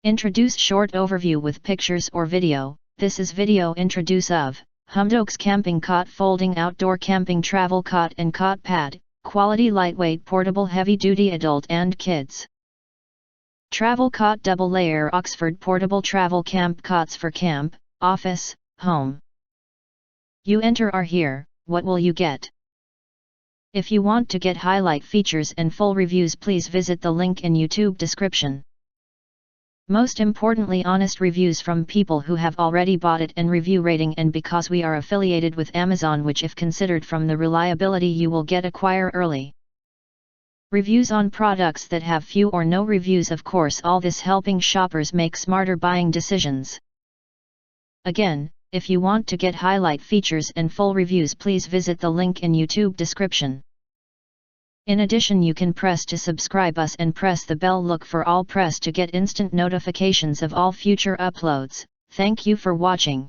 Introduce short overview with pictures or video. This is video introduce of Homdox camping cot, folding outdoor camping travel cot and cot pad, quality lightweight portable heavy duty adult and kids. Travel cot, double layer Oxford portable travel camp cots for camp, office, home. You enter are here. What will you get? If you want to get highlight features and full reviews, please visit the link in YouTube description. Most importantly, honest reviews from people who have already bought it and review rating, and because we are affiliated with Amazon, which if considered from the reliability you will get acquire early. Reviews on products that have few or no reviews, of course, all this helping shoppers make smarter buying decisions. Again, if you want to get highlight features and full reviews, please visit the link in YouTube description. In addition, you can press to subscribe us and press the bell look for all press to get instant notifications of all future uploads. Thank you for watching.